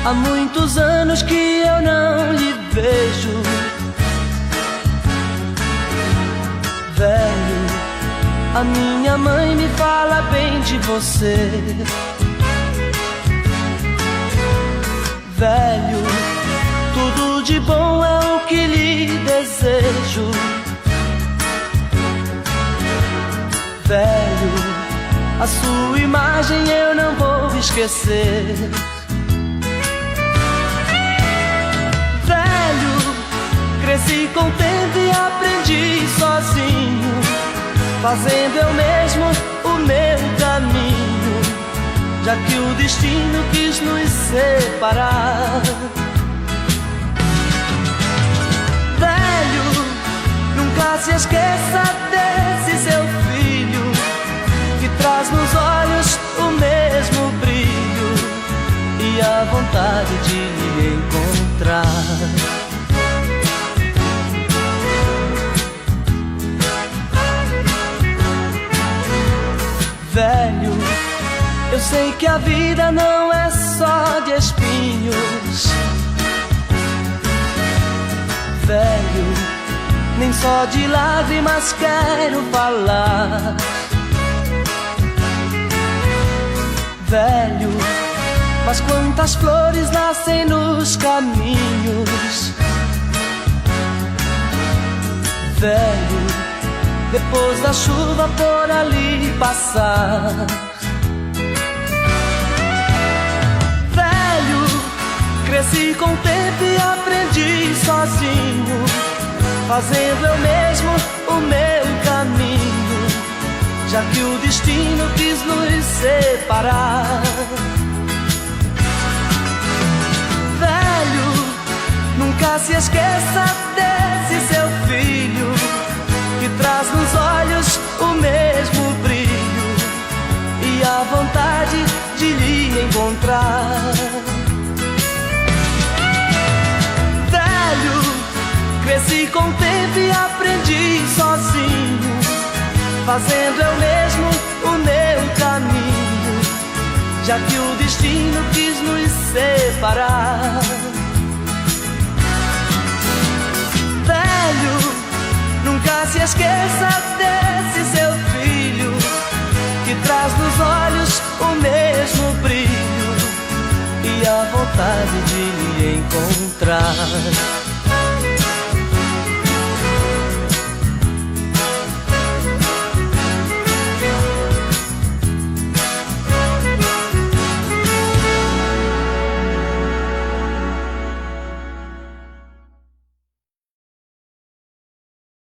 Há muitos anos que eu não lhe vejo. Velho, a minha mãe me fala bem de você. Velho, tudo de bom é o que lhe desejo. Velho, a sua imagem eu não vou esquecer. Velho, cresci com o tempo e aprendi sozinho, fazendo eu mesmo o meu caminho, já que o destino quis nos separar. Velho, nunca se esqueça desse seu filho, que traz nos olhos o mesmo brilho e a vontade de lhe encontrar. Velho, eu sei que a vida não é só de espinhos. Velho, nem só de lágrimas quero falar. Velho, mas quantas flores nascem nos caminhos. Velho, depois da chuva por ali passar. Velho, cresci com o tempo e aprendi sozinho, fazendo eu mesmo o meu caminho, já que o destino quis nos separar. Velho, nunca se esqueça desse seu filho, que traz nos olhos o mesmo brilho e a vontade de lhe encontrar. Velho, cresci com o tempo e aprendi sozinho, fazendo eu mesmo o meu caminho, já que o destino quis nos separar. Velho, nunca se esqueça desse seu filho, que traz nos olhos o mesmo brilho e a vontade de lhe encontrar.